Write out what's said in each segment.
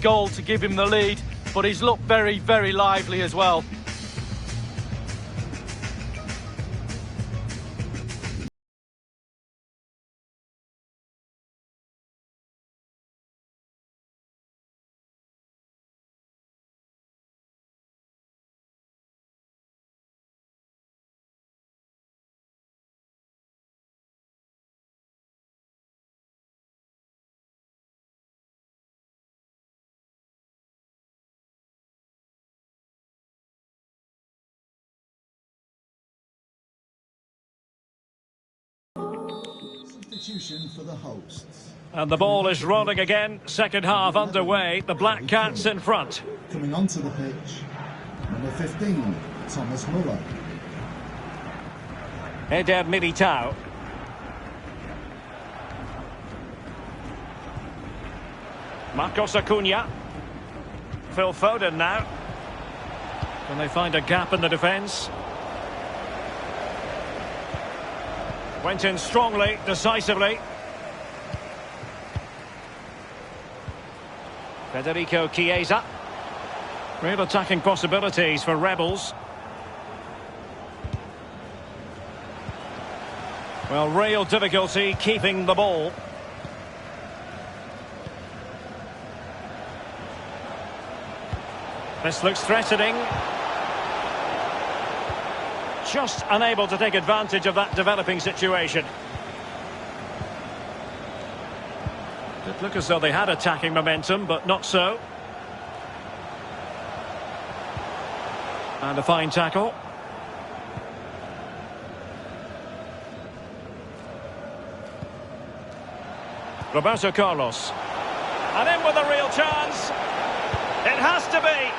goal to give him the lead, but he's looked very, very lively as well. Substitution for the hosts. And the ball is rolling again. Second half underway. The Black Cats in front. Coming onto the pitch, number 15, Thomas Muller. Eder Militao. Marcos Acuna. Phil Foden now. Can they find a gap in the defence? Went in strongly, decisively. Federico Chiesa. Real attacking possibilities for Rebels. Well, real difficulty keeping the ball. This looks threatening. Just unable to take advantage of that developing situation. It looked as though they had attacking momentum, but not so. And a fine tackle. Roberto Carlos. And in with a real chance. It has to be.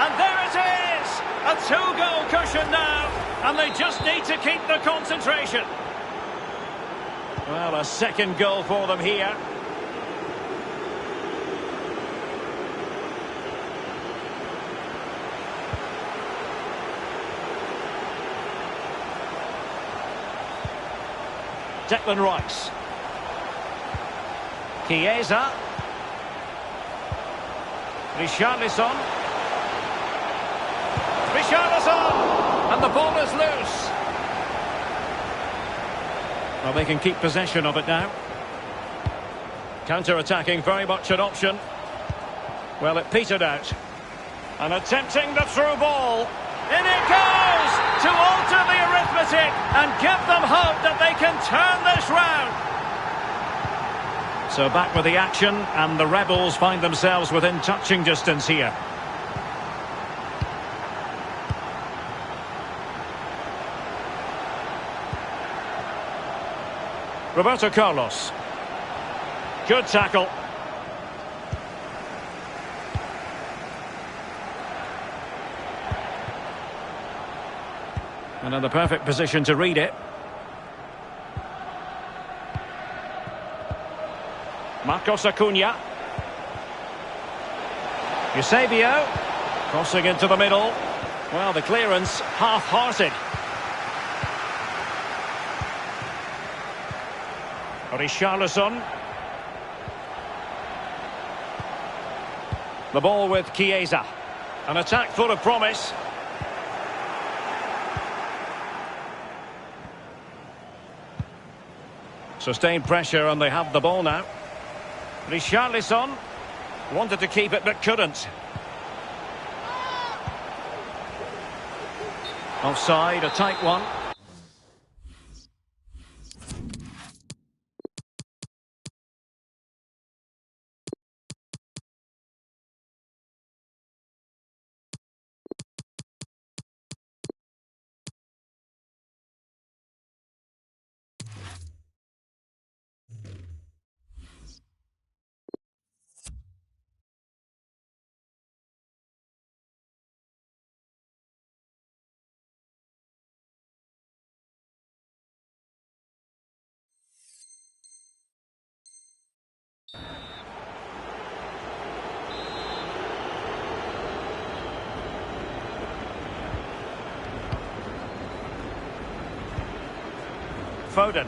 And there it is. A two-goal cushion now. And they just need to keep the concentration. Well, a second goal for them here. Declan Rice. Chiesa. Richarlison. And the ball is loose. Well, they can keep possession of it now. Counter-attacking, very much an option. Well, it petered out. And attempting the through ball. In it goes! To alter the arithmetic and give them hope that they can turn this round. So back with the action, and the Rebels find themselves within touching distance here. Roberto Carlos. Good tackle. Another perfect position to read it. Marcos Acuna. Eusebio. Crossing into the middle. Well, the clearance half-hearted. Richarlison. The ball with Chiesa. An attack full of promise. Sustained pressure and they have the ball now. Richarlison wanted to keep it but couldn't. Offside, a tight one. Foden.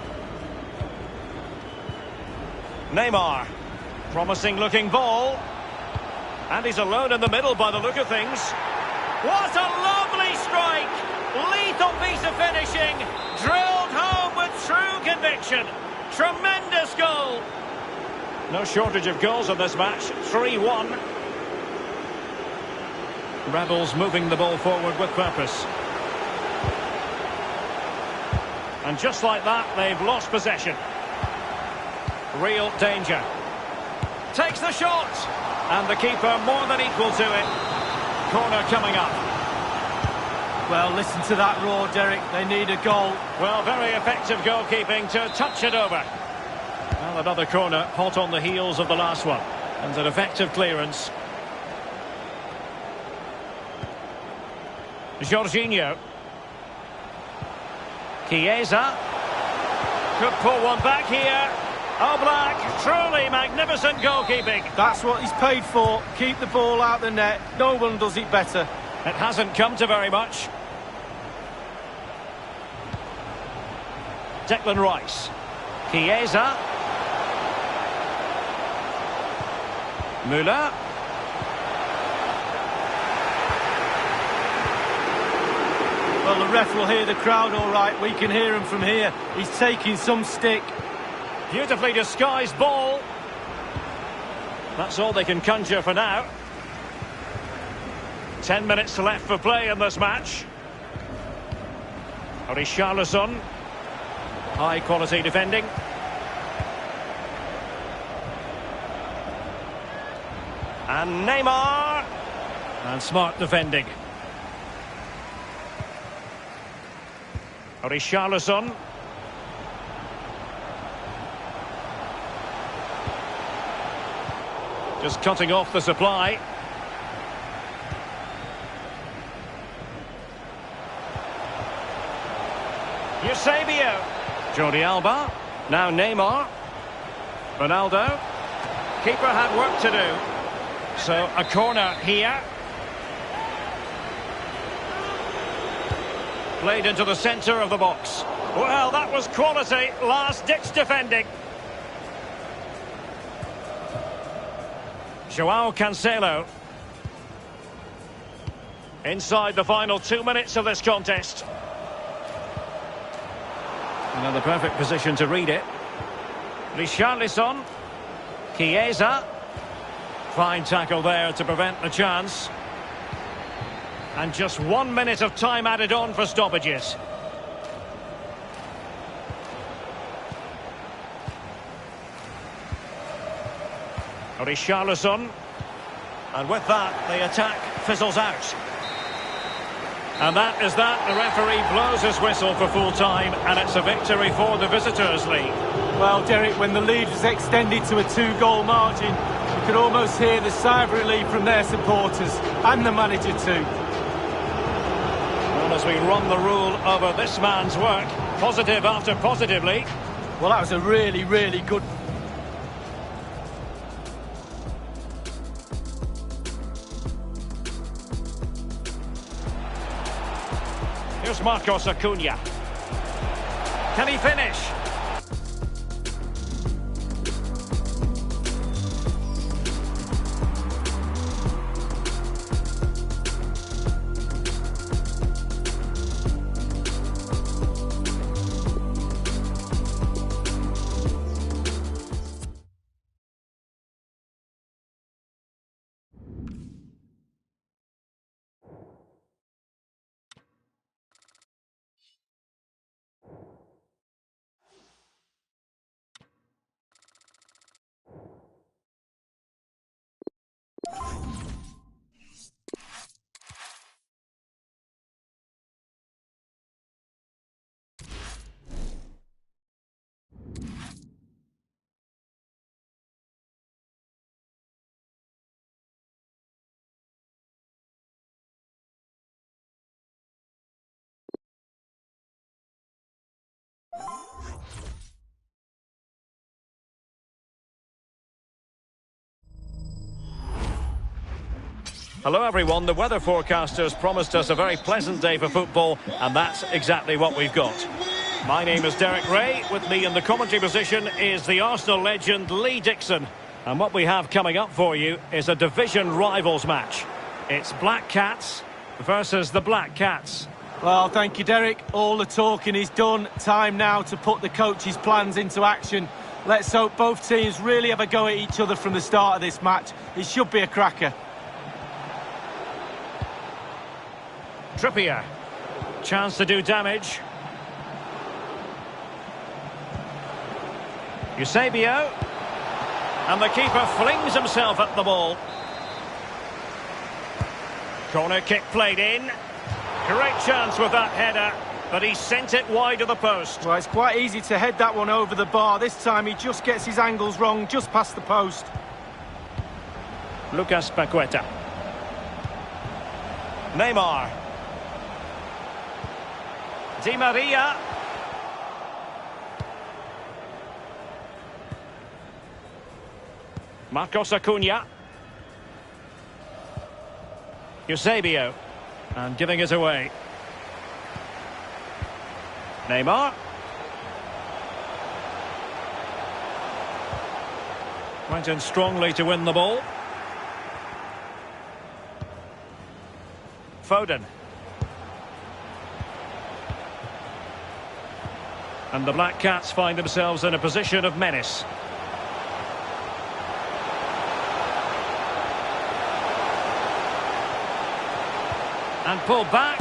Neymar. Promising looking ball. And he's alone in the middle by the look of things. What a lovely strike! Lethal piece of finishing, drilled home with true conviction. Tremendous goal. No shortage of goals in this match. 3-1. Rebels moving the ball forward with purpose. And just like that, they've lost possession. Real danger. Takes the shot. And the keeper more than equal to it. Corner coming up. Well, listen to that roar, Derek. They need a goal. Well, very effective goalkeeping to touch it over. Well, another corner, hot on the heels of the last one. And an effective clearance. Jorginho. Chiesa. Could pull one back here. Oblak, truly magnificent goalkeeping. That's what he's paid for. Keep the ball out the net. No one does it better. It hasn't come to very much. Declan Rice. Chiesa. Müller. Well, the ref will hear the crowd all right. We can hear him from here. He's taking some stick. Beautifully disguised ball. That's all they can conjure for now. 10 minutes left for play in this match. Richarlison. High quality defending. And Neymar. And smart defending. Richarlison. Just cutting off the supply. Eusebio. Jordi Alba. Now Neymar. Ronaldo. Keeper had work to do. So a corner here. Played into the centre of the box. Well, that was quality. Last-ditch defending. Joao Cancelo. Inside the final 2 minutes of this contest. Another perfect position to read it. Richarlison. Chiesa. Fine tackle there to prevent the chance. And just 1 minute of time added on for stoppages. Richarlison. And with that, the attack fizzles out. And that is that. The referee blows his whistle for full time, and it's a victory for the visitors' league. Well, Derek, when the lead was extended to a 2-goal margin, you could almost hear the sigh of relief from their supporters, and the manager too. Well, as we run the rule over this man's work, positive after positively. Well, that was a really, really good... Here's Marcos Acuna. Can he finish? Hello everyone, the weather forecasters promised us a very pleasant day for football, and that's exactly what we've got. My name is Derek Ray. With me in the commentary position is the Arsenal legend Lee Dixon. And what we have coming up for you is a division rivals match. It's Black Cats versus the Black Cats. Well, thank you, Derek. All the talking is done. Time now to put the coach's plans into action. Let's hope both teams really have a go at each other from the start of this match. It should be a cracker. Trippier. Chance to do damage. Eusebio. And the keeper flings himself at the ball. Corner kick played in. Great chance with that header, but he sent it wide of the post. Well, it's quite easy to head that one over the bar. This time he just gets his angles wrong, just past the post. Lucas Paqueta. Neymar. Di Maria. Marcos Acuna. Eusebio. And giving it away. Neymar. Went in strongly to win the ball. Foden. And the Black Cats find themselves in a position of menace. And pulled back.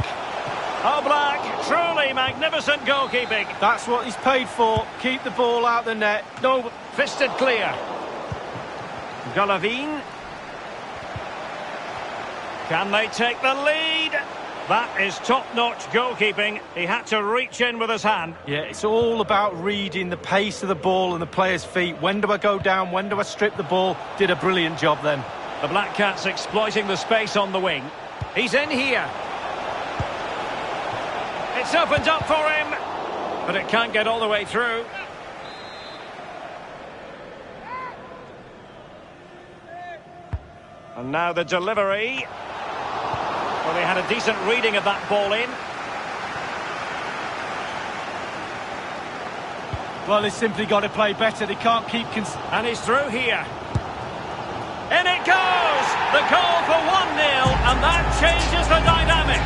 Oh, Black, truly magnificent goalkeeping. That's what he's paid for. Keep the ball out the net. No, Fisted clear. Golovin. Can they take the lead? That is top-notch goalkeeping. He had to reach in with his hand. Yeah, it's all about reading the pace of the ball and the player's feet. When do I go down? When do I strip the ball? Did a brilliant job then. The Black Cats exploiting the space on the wing. He's in here. It's opened up for him, but it can't get all the way through. And now the delivery. Well, they had a decent reading of that ball in. Well, they've simply got to play better. They can't keep... And he's through here. In it goes! The goal for 1-0, and that changes the dynamic.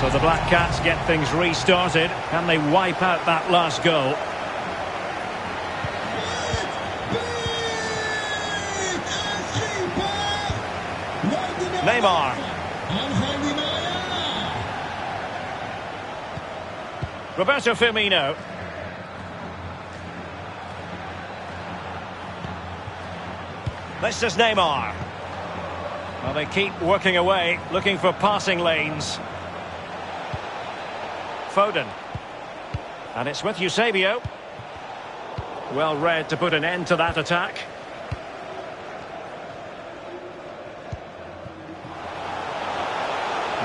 So the Black Cats get things restarted. Can they wipe out that last goal? Neymar. Roberto Firmino. This is Neymar. Well, they keep working away, looking for passing lanes. Foden. And it's with Eusebio. Well read to put an end to that attack.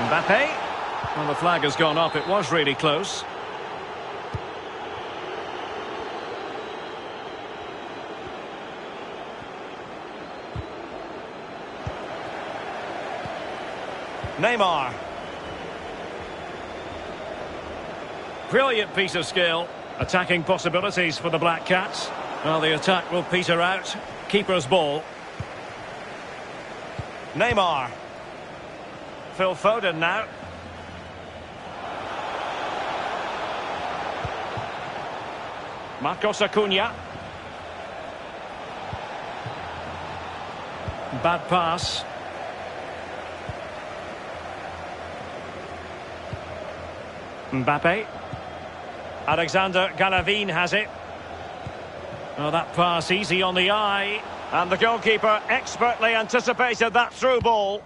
Mbappe. Well, the flag has gone up. It was really close. Neymar. Brilliant piece of skill. Attacking possibilities for the Black Cats. Well, the attack will peter out. Keeper's ball. Neymar. Phil Foden now. Marcos Acuna. Bad pass. Mbappe. Alexander Golovin has it. Oh, that pass easy on the eye. And the goalkeeper expertly anticipated that through ball.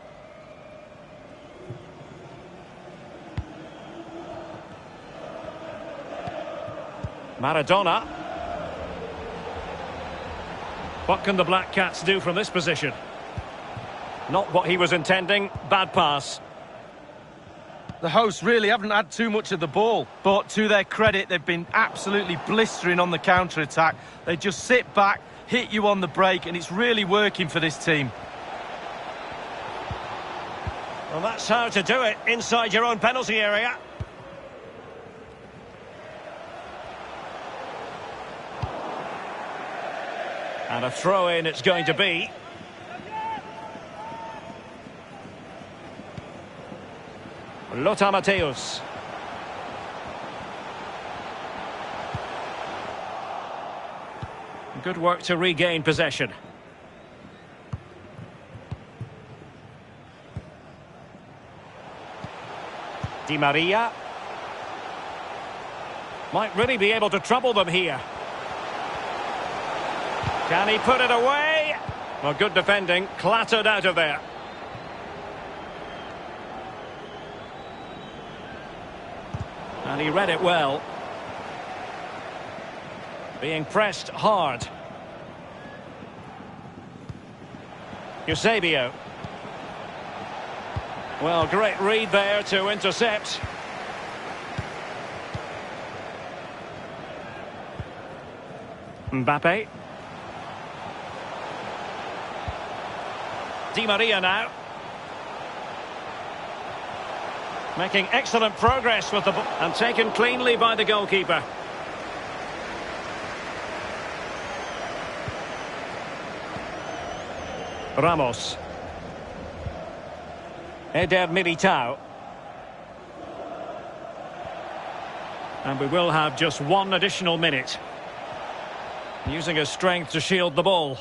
Maradona. What can the Black Cats do from this position? Not what he was intending. Bad pass. The hosts really haven't had too much of the ball, but to their credit, they've been absolutely blistering on the counter-attack. They just sit back, hit you on the break, and it's really working for this team. Well, that's how to do it inside your own penalty area. And a throw-in it's going to be. Lothar Matthäus. Good work to regain possession. Di Maria. Might really be able to trouble them here. Can he put it away? Well, good defending, clattered out of there. And he read it well. Being pressed hard. Eusebio. Well, great read there to intercept. Mbappe. Di Maria now. Making excellent progress with the ball. And taken cleanly by the goalkeeper. Ramos. Eder Militao. And we will have just one additional minute. Using his strength to shield the ball.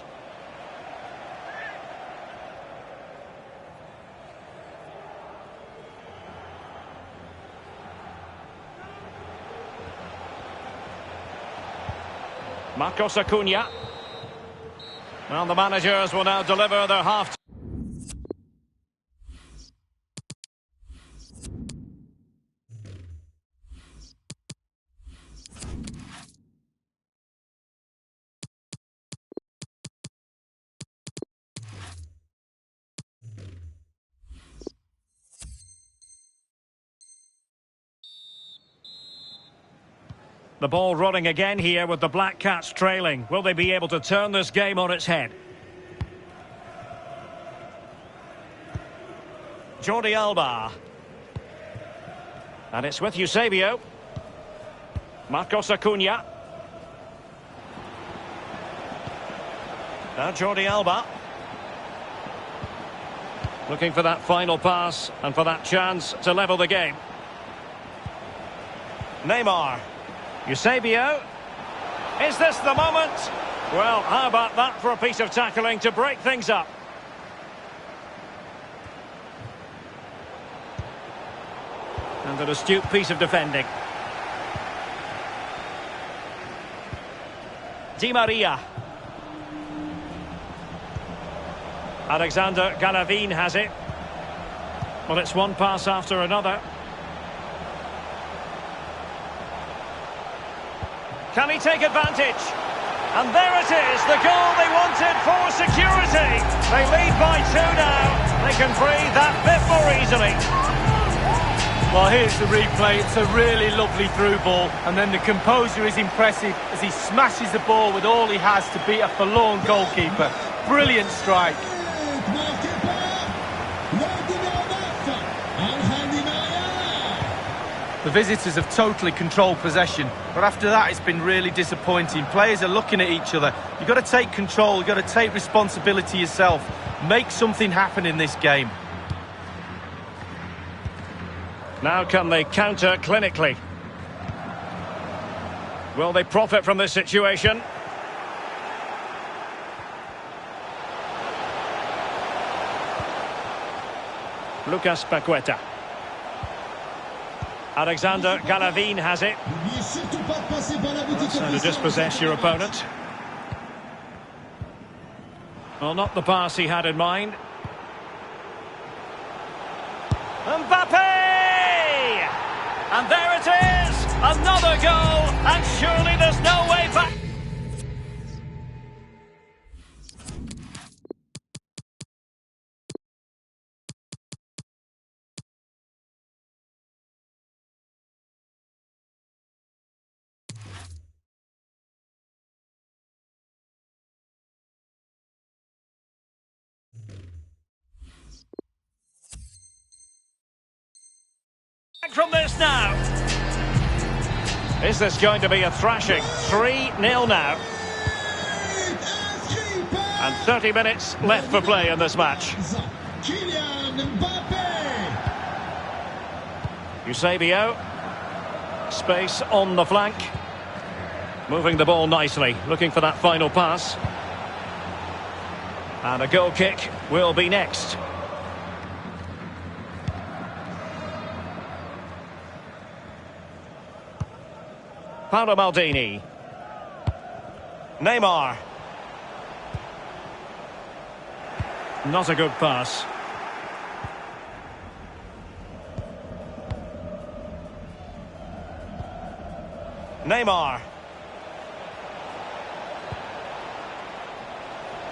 Marcos Acuna. Well, the managers will now deliver their half. The ball running again here with the Black Cats trailing. Will they be able to turn this game on its head? Jordi Alba. And it's with Eusebio. Marcos Acuna. Now Jordi Alba. Looking for that final pass and for that chance to level the game. Neymar. Eusebio. Is this the moment? Well, how about that for a piece of tackling to break things up? And an astute piece of defending. Di Maria. Alexander Galavin has it. Well, it's one pass after another. Can he take advantage? And there it is, the goal they wanted for security. They lead by 2 now. They can breathe that bit more easily. Well, here's the replay. It's a really lovely through ball. And then the composure is impressive as he smashes the ball with all he has to beat a forlorn goalkeeper. Brilliant strike. The visitors have totally controlled possession, but after that it's been really disappointing. Players are looking at each other. You've got to take control, you've got to take responsibility yourself. Make something happen in this game. Now can they counter clinically? Will they profit from this situation? Lucas Paqueta. Alexander Galavin has it. That's how to dispossess your opponent. Well, not the pass he had in mind. Mbappe! And there it is! Another goal! And surely there's no way back! From this now. Is this going to be a thrashing? 3-0 now. And 30 minutes left for play in this match. Kylian Mbappe. Eusebio. Space on the flank. Moving the ball nicely, looking for that final pass. And a goal kick will be next. Paolo Maldini. Neymar. Not a good pass. Neymar.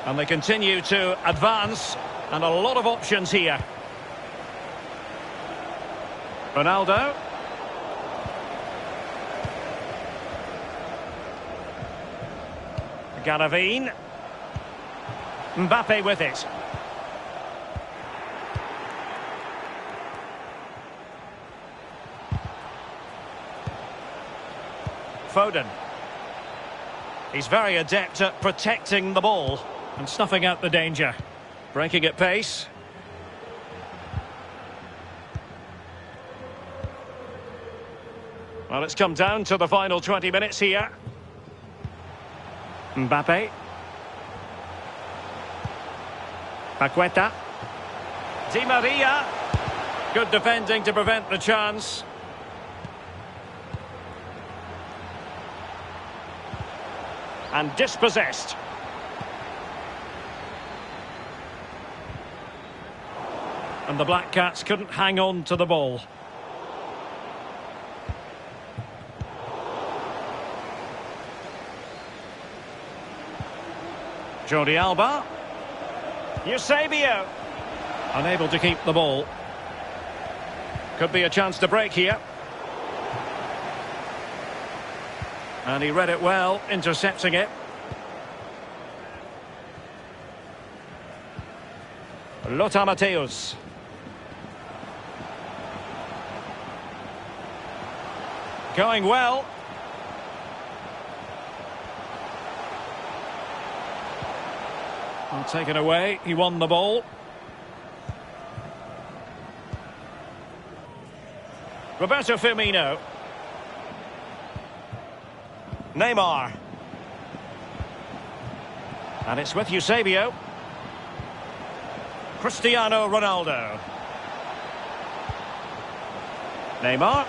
And they continue to advance, and a lot of options here. Ronaldo. Garavine. Mbappe with it. Foden. He's very adept at protecting the ball and snuffing out the danger. Breaking at pace. Well, it's come down to the final 20 minutes here. Mbappe. Paqueta. Di Maria. Good defending to prevent the chance. And dispossessed. And the Black Cats couldn't hang on to the ball. Jordi Alba. Eusebio. Unable to keep the ball. Could be a chance to break here. And he read it well, intercepting it. Lothar Matthäus. Going well. And taken away, he won the ball. Roberto Firmino. Neymar. And it's with Eusebio. Cristiano Ronaldo. Neymar.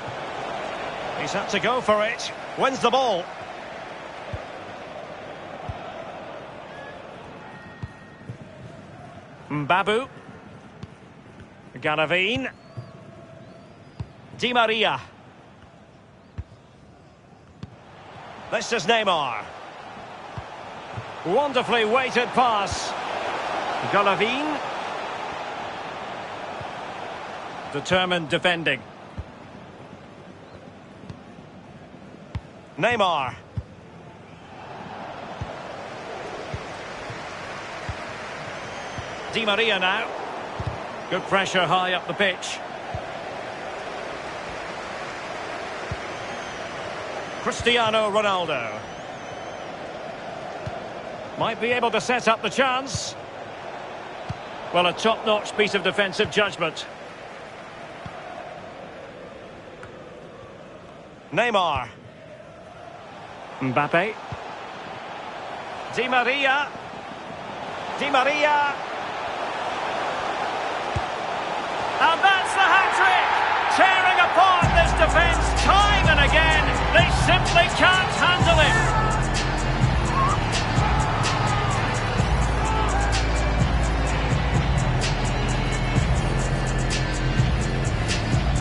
He's had to go for it. Wins the ball. Mbabu. Garavine. Di Maria. This is Neymar. Wonderfully weighted pass. Garavine. Determined defending. Neymar. Di Maria now. Good pressure high up the pitch. Cristiano Ronaldo. Might be able to set up the chance. Well, a top-notch piece of defensive judgment. Neymar. Mbappe. Di Maria. Di Maria. And that's the hat-trick! Tearing apart this defence time and again. They simply can't handle it.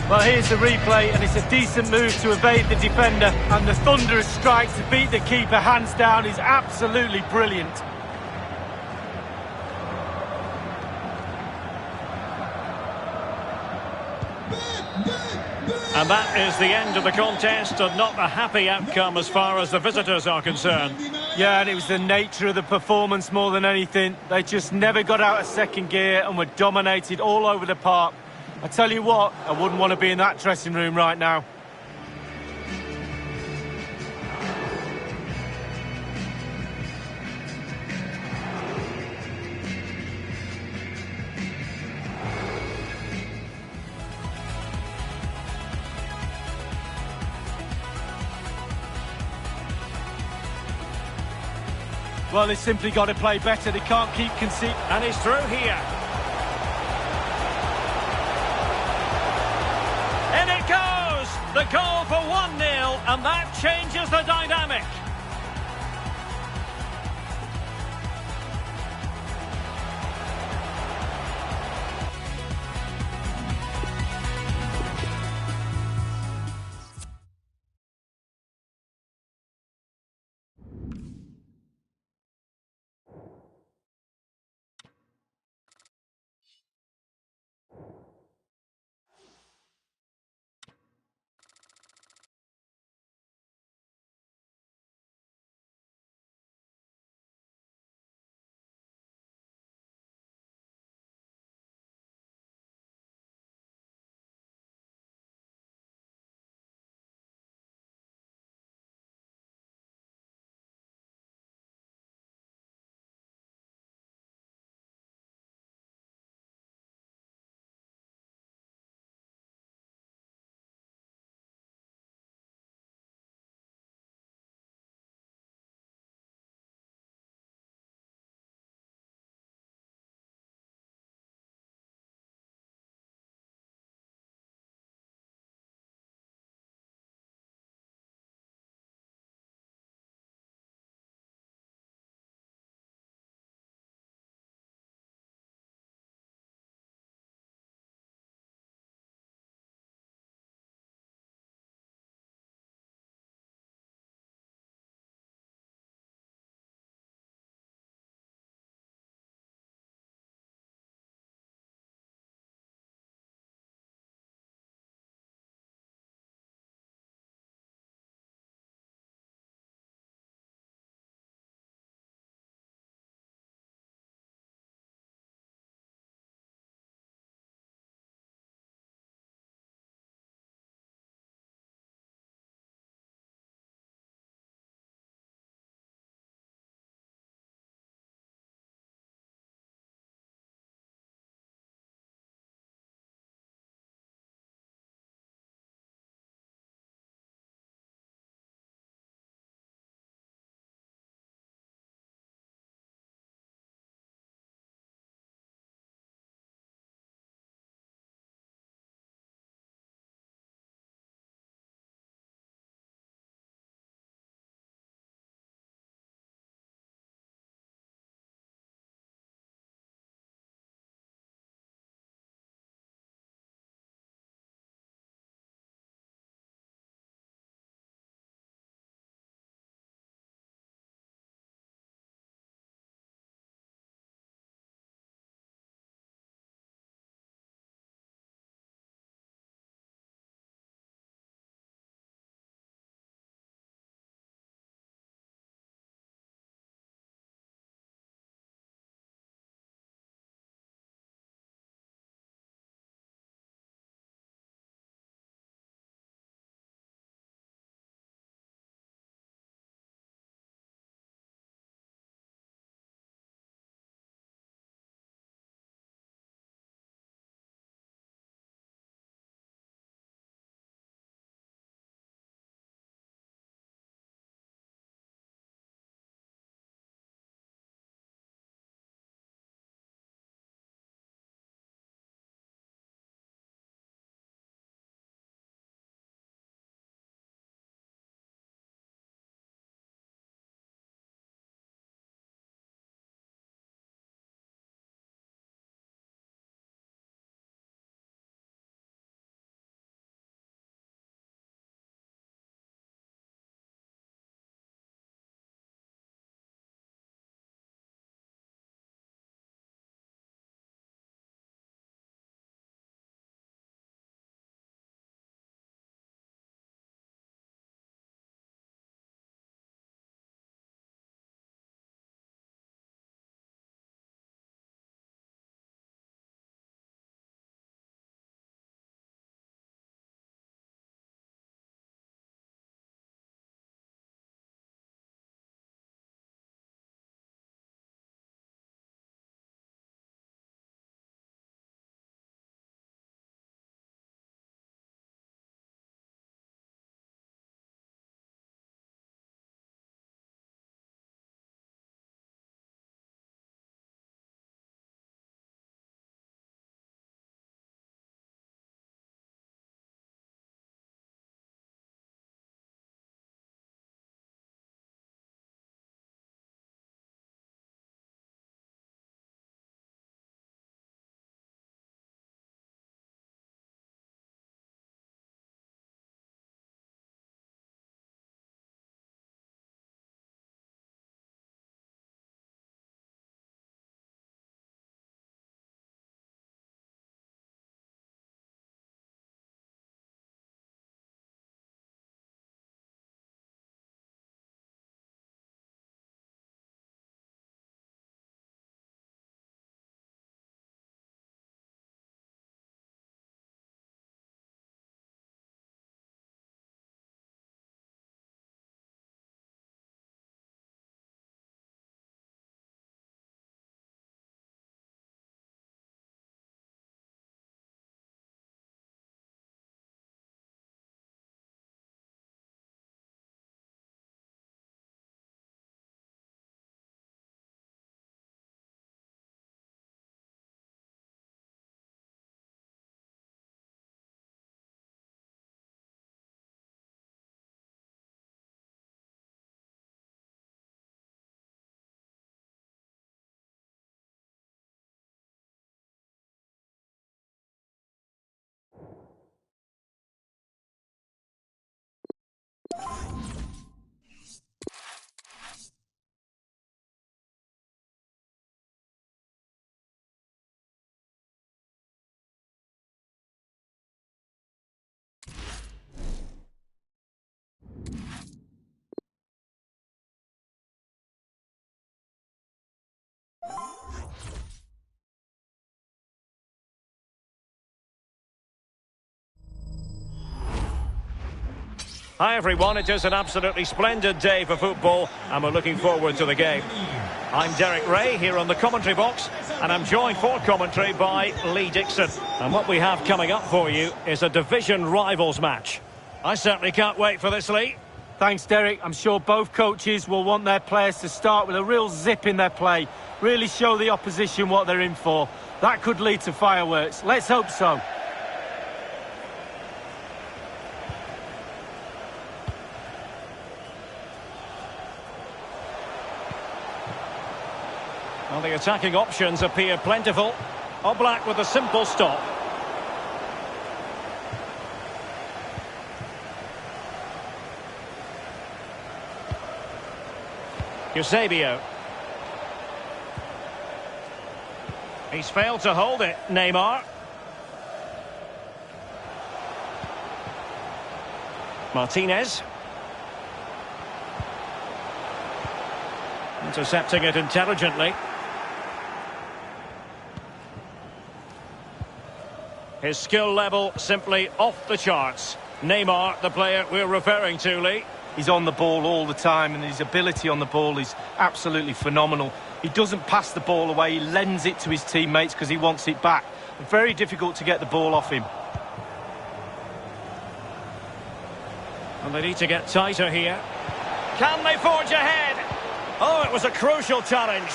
Well, here's the replay, and it's a decent move to evade the defender, and the thunderous strike to beat the keeper hands down is absolutely brilliant. And that is the end of the contest, and not a happy outcome as far as the visitors are concerned. Yeah, and it was the nature of the performance more than anything. They just never got out of second gear and were dominated all over the park. I tell you what, I wouldn't want to be in that dressing room right now. Well, they've simply got to play better. They can't keep conceding. And he's through here. In it goes! The goal for 1-0, and that changes the dynamic. Hi everyone, it is an absolutely splendid day for football and we're looking forward to the game. I'm Derek Ray here on the commentary box and I'm joined for commentary by Lee Dixon. And what we have coming up for you is a division rivals match. I certainly can't wait for this, Lee. Thanks, Derek. I'm sure both coaches will want their players to start with a real zip in their play. Really show the opposition what they're in for. That could lead to fireworks. Let's hope so. Well, the attacking options appear plentiful. Oblak with a simple stop. Eusebio. He's failed to hold it, Neymar. Martinez. Intercepting it intelligently. His skill level simply off the charts. Neymar, the player we're referring to, Lee. He's on the ball all the time and his ability on the ball is absolutely phenomenal. He doesn't pass the ball away, he lends it to his teammates because he wants it back. Very difficult to get the ball off him. And they need to get tighter here. Can they forge ahead? Oh, it was a crucial challenge.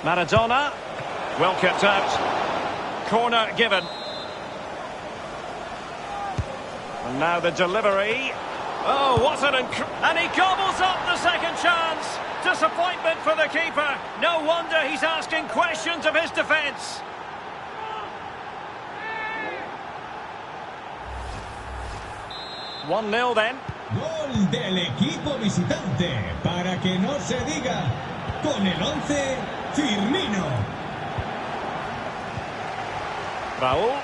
Maradona. Well kept out. Corner given. And now the delivery. Oh, what an and he gobbles up the second chance. Disappointment for the keeper. No wonder he's asking questions of his defence. One 0 then. Gol del equipo visitante, para que no se diga, con el 11, Firmino. Raúl.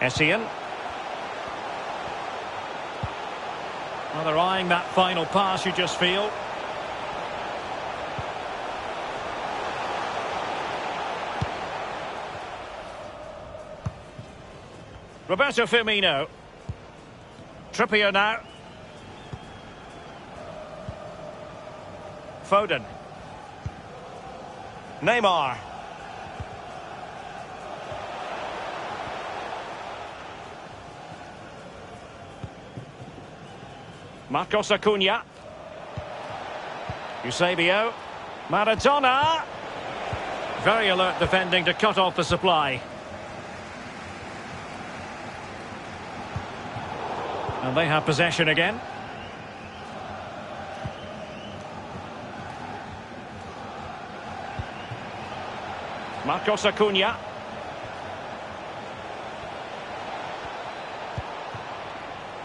Essien. Well, they're eyeing that final pass, you just feel. Roberto Firmino. Trippier now. Foden. Neymar. Marcos Acuna. Eusebio. Maradona. Very alert defending to cut off the supply. And they have possession again. Marcos Acuna.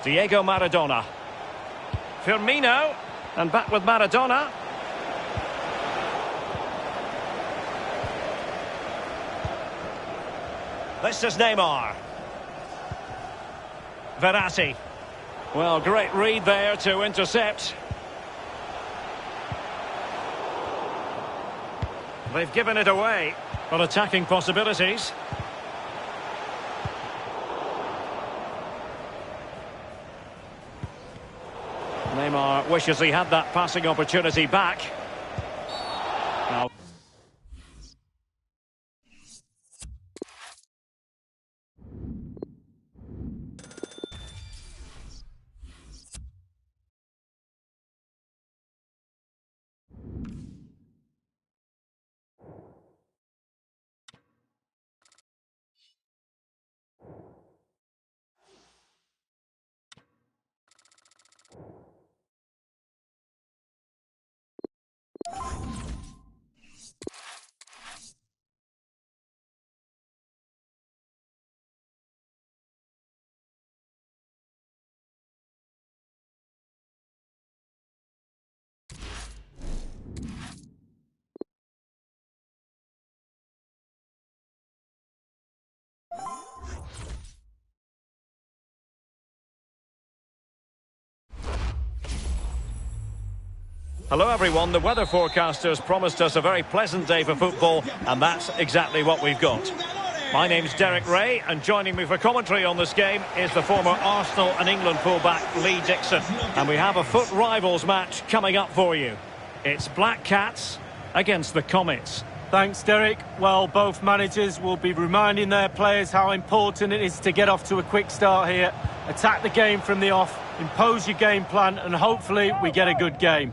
Diego Maradona. Firmino. And back with Maradona. This is Neymar. Verratti. Well, great read there to intercept. They've given it away. But attacking possibilities. Neymar wishes he had that passing opportunity back. Now Hello everyone, the weather forecasters promised us a very pleasant day for football, and that's exactly what we've got. My name's Derek Ray, and joining me for commentary on this game is the former Arsenal and England fullback Lee Dixon. And we have a foot rivals match coming up for you. It's Black Cats against the Comets. Thanks, Derek. Well, both managers will be reminding their players how important it is to get off to a quick start here, attack the game from the off, impose your game plan, and hopefully we get a good game.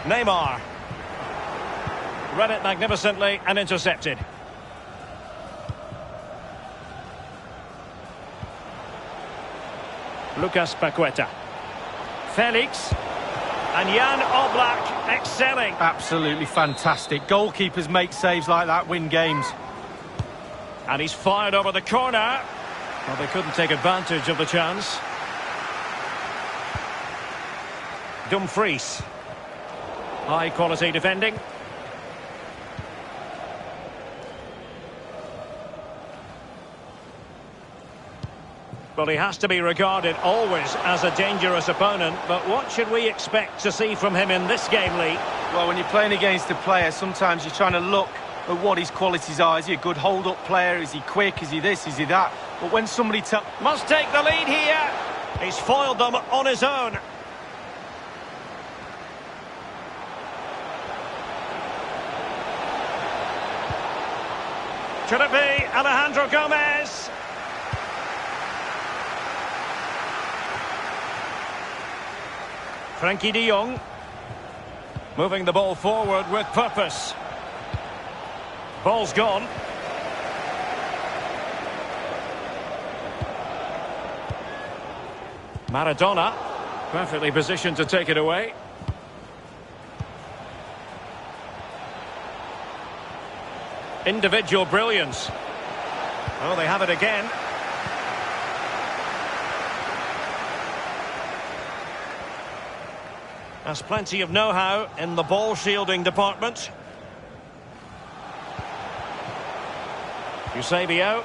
Neymar. Read it magnificently and intercepted. Lucas Paqueta. Felix. And Jan Oblak excelling. Absolutely fantastic. Goalkeepers make saves like that, win games. And he's fired over the corner. Well, they couldn't take advantage of the chance. Dumfries. High quality defending. Well, he has to be regarded always as a dangerous opponent, but what should we expect to see from him in this game, Lee? Well, when you're playing against a player, sometimes you're trying to look at what his qualities are. Is he a good hold-up player? Is he quick? Is he this? Is he that? But when somebody... Must take the lead here. He's foiled them on his own. Should it be Alejandro Gomez? Frankie de Jong. Moving the ball forward with purpose. Ball's gone. Maradona. Perfectly positioned to take it away. Individual brilliance. Oh, they have it again. Has plenty of know-how in the ball shielding department. Eusebio.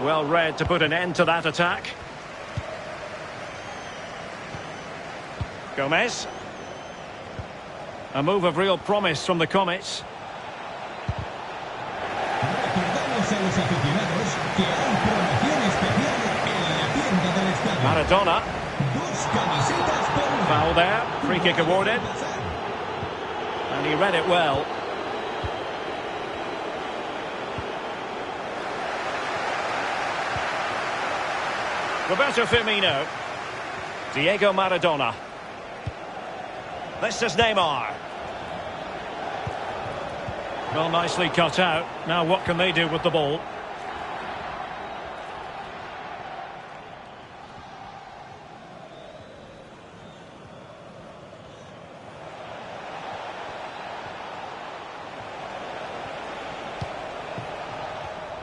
Well read to put an end to that attack. Gomez. A move of real promise from the Comets. Maradona. Foul there. Free kick awarded. And he read it well. Roberto Firmino. Diego Maradona. This is Neymar. Well, nicely cut out. Now what can they do with the ball?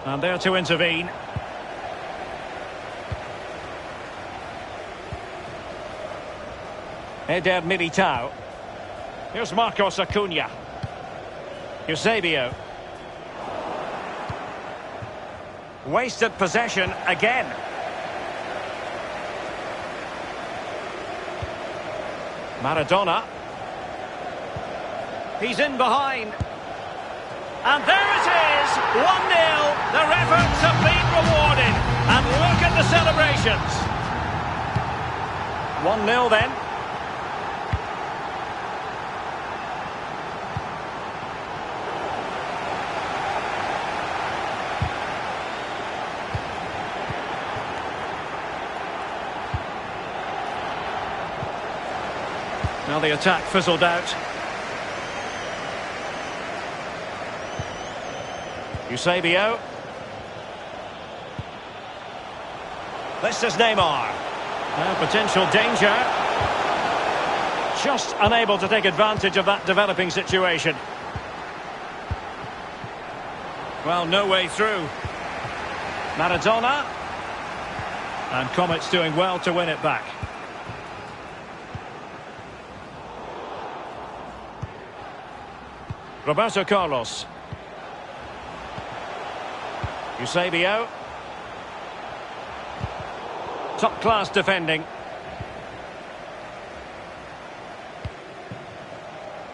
And there to intervene. Eder Militao. Here's Marcos Acuna. Eusebio. Wasted possession again. Maradona. He's in behind. And there it is, 1-0. Their efforts have been rewarded. And look at the celebrations. 1-0 then. Now the attack fizzled out. Eusebio. This is Neymar. Now potential danger. Just unable to take advantage of that developing situation. Well, no way through. Maradona. And Comet's doing well to win it back. Roberto Carlos. Eusebio. Top-class defending.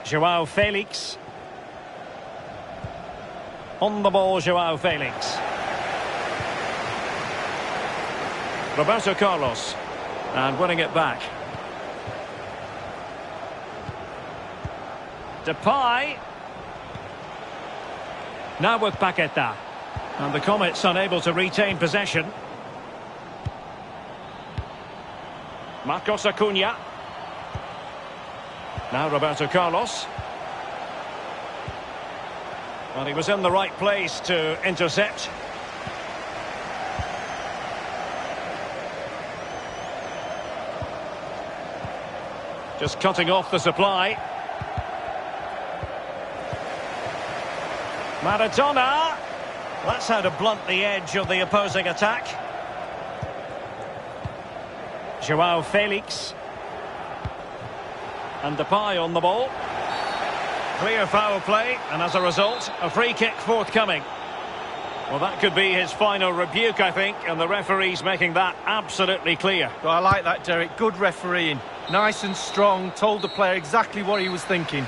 Joao Felix. On the ball, Joao Felix. Roberto Carlos. And winning it back. Depay. Now with Paqueta. And the Comets unable to retain possession. Marcos Acuna. Now Roberto Carlos. Well, he was in the right place to intercept. Just cutting off the supply. Maradona. That's how to blunt the edge of the opposing attack. Joao Felix. And Depay on the ball. Clear foul play, and as a result, a free kick forthcoming. Well, that could be his final rebuke, I think, and the referee's making that absolutely clear. Well, I like that, Derek. Good refereeing. Nice and strong, told the player exactly what he was thinking.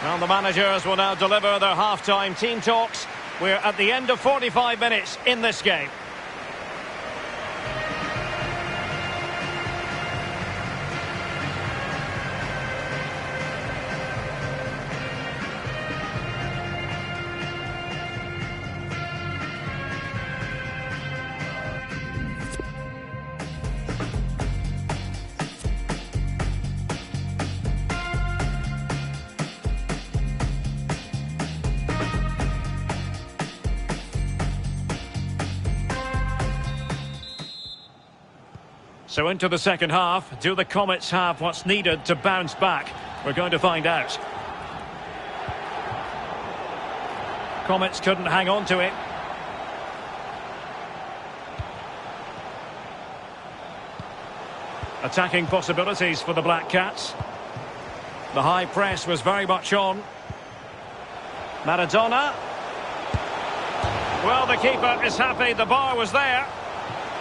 Well, the managers will now deliver their half-time team talks. We're at the end of 45 minutes in this game. So into the second half, do the Comets have what's needed to bounce back? We're going to find out. Comets couldn't hang on to it. Attacking possibilities for the Black Cats. The high press was very much on. Maradona. Well, the keeper is happy the bar was there.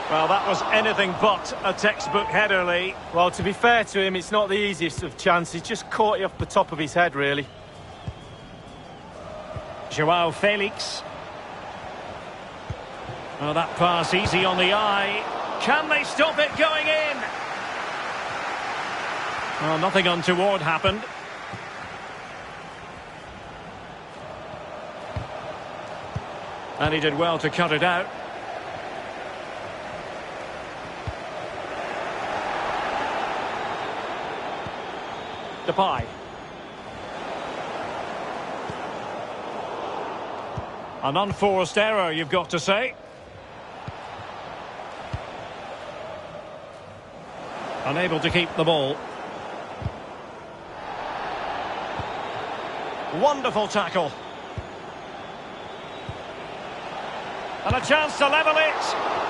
Well, that was anything but a textbook header, Lee. Well, to be fair to him, it's not the easiest of chances. Just caught you off the top of his head, really. Joao Felix. Oh, that pass easy on the eye. Can they stop it going in? Well, nothing untoward happened. And he did well to cut it out. Depay. An unforced error, you've got to say. Unable to keep the ball. Wonderful tackle. And a chance to level it.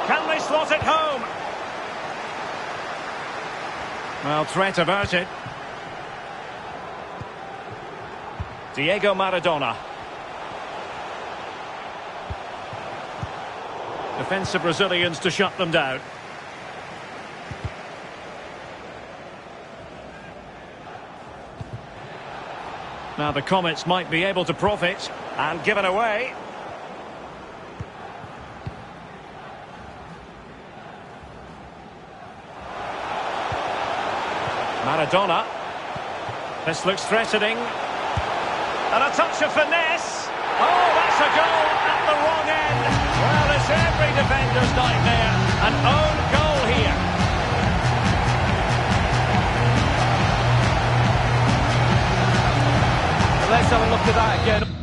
Can they slot it home? Well, threat averted. Diego Maradona. Defensive Brazilians to shut them down. Now the Comets might be able to profit, and given away. Maradona. This looks threatening. And a touch of finesse. Oh, that's a goal at the wrong end. Well, it's every defender's nightmare. An own goal here. Let's have a look at that again.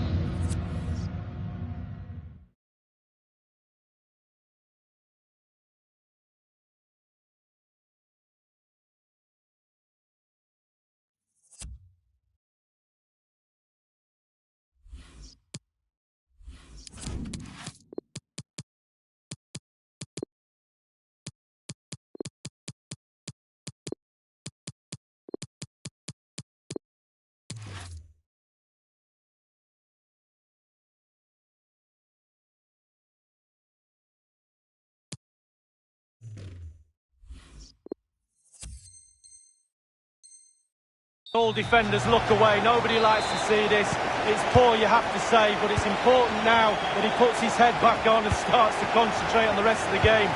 All defenders look away. Nobody likes to see this. It's poor, you have to say, but it's important now that he puts his head back on and starts to concentrate on the rest of the game.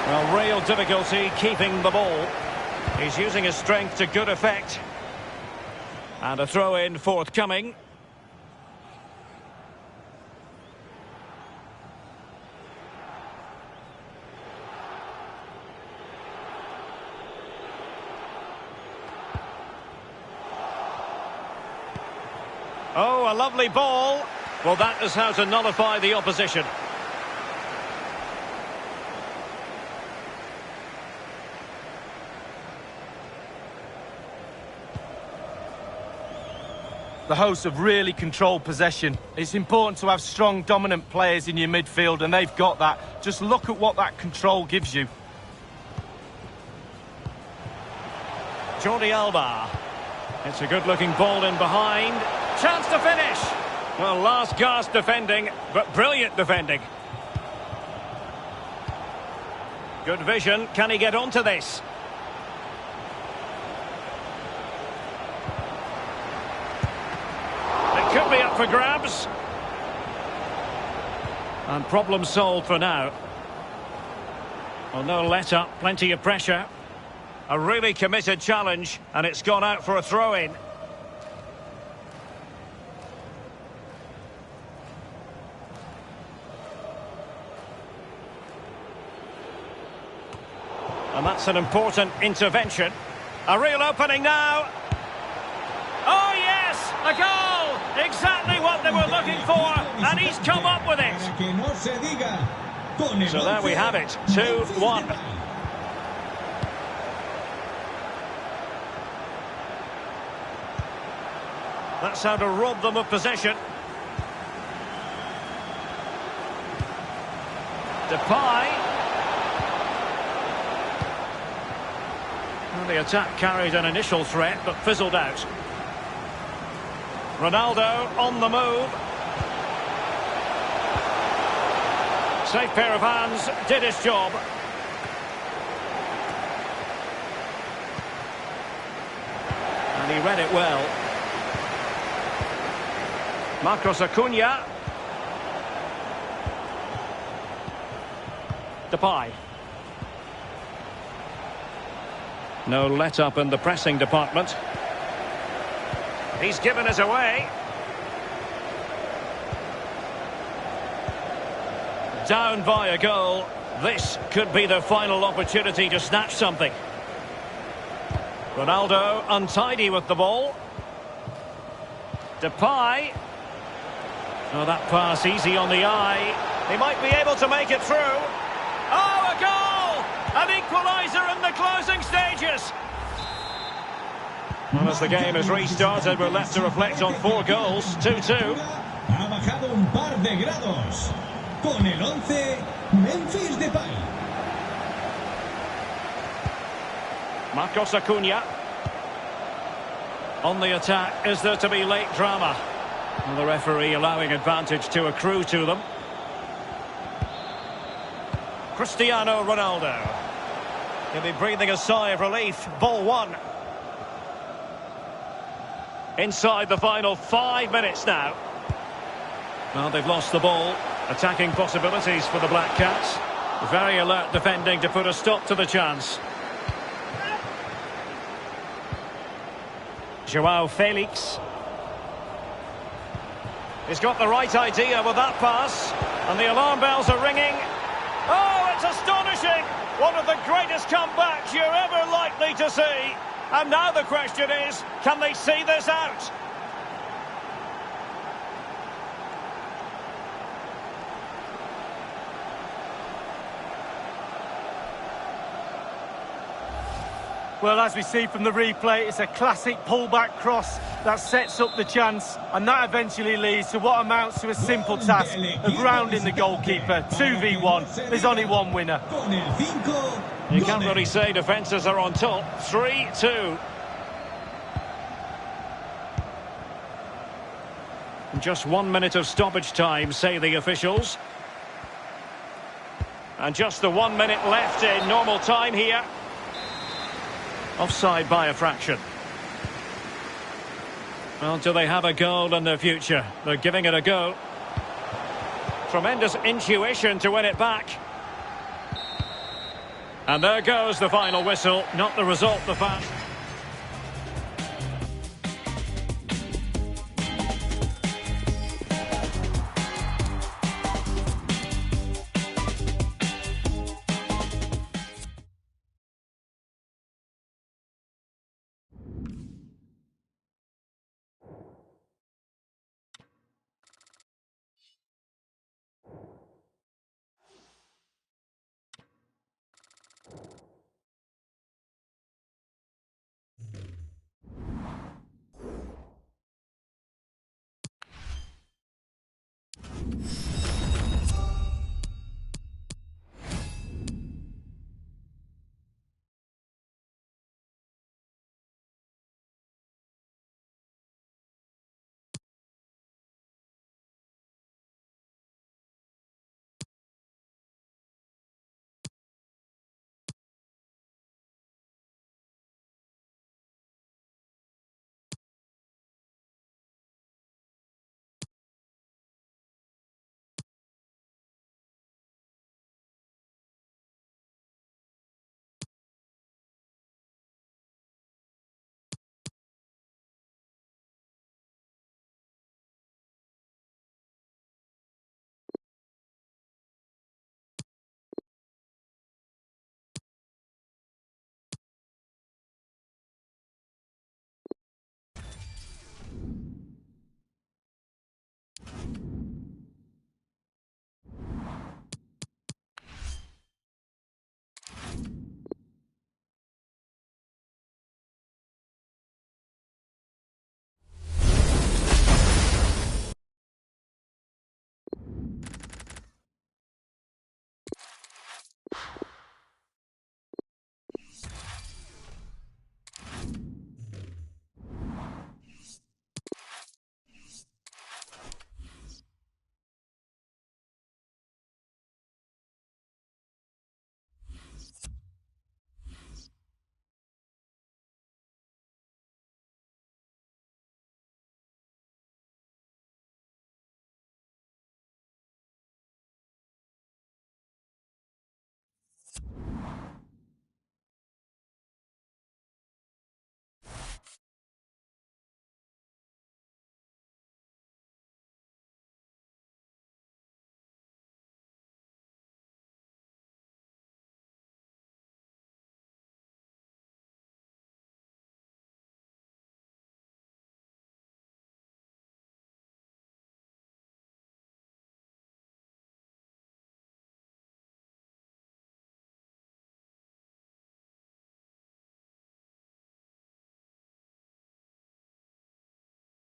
Well, real difficulty keeping the ball. He's using his strength to good effect. And a throw-in forthcoming. Oh, a lovely ball. Well, that is how to nullify the opposition. The hosts have really controlled possession. It's important to have strong, dominant players in your midfield, and they've got that. Just look at what that control gives you. Jordi Alba. It's a good-looking ball in behind. Chance to finish. Well, last gasp defending, but brilliant defending. Good vision. Can he get onto this? It could be up for grabs. And problem solved for now. Well, no let-up, plenty of pressure. A really committed challenge, and it's gone out for a throw-in. And that's an important intervention. A real opening now. Oh, yes! A goal! Exactly what they were looking for, and he's come up with it. So there we have it, 2-1. That's how to rob them of possession. Depay. Well, the attack carried an initial threat, but fizzled out. Ronaldo on the move. Safe pair of hands, did his job. And he read it well. Marcos Acuna. Depay. No let-up in the pressing department. He's given us away. Down by a goal. This could be the final opportunity to snatch something. Ronaldo untidy with the ball. Depay. Oh, that pass easy on the eye. He might be able to make it through. Oh, a goal! An equaliser in the closing stages. Well, as the game has restarted, we're left to reflect on 4 goals. 2-2. Ha bajado un par de grados. Con el 11, Memphis Depay. Marcos Acuna. On the attack, is there to be late drama? And the referee allowing advantage to accrue to them. Cristiano Ronaldo. He'll be breathing a sigh of relief. Ball 1. Inside the final 5 minutes now. Well, they've lost the ball. Attacking possibilities for the Black Cats. Very alert defending to put a stop to the chance. Joao Felix. He's got the right idea with that pass. And the alarm bells are ringing. Oh, it's astonishing! One of the greatest comebacks you're ever likely to see. And now the question is, can they see this out? Well, as we see from the replay, it's a classic pullback cross that sets up the chance, and that eventually leads to what amounts to a simple task of rounding the goalkeeper. 2v1. There's only one winner. You can't really say defences are on top. 3-2. Just 1 minute of stoppage time, say the officials. And just the 1 minute left in normal time here. Offside by a fraction. Well, do they have a goal in their future? They're giving it a go. Tremendous intuition to win it back. And there goes the final whistle. Not the result the fans...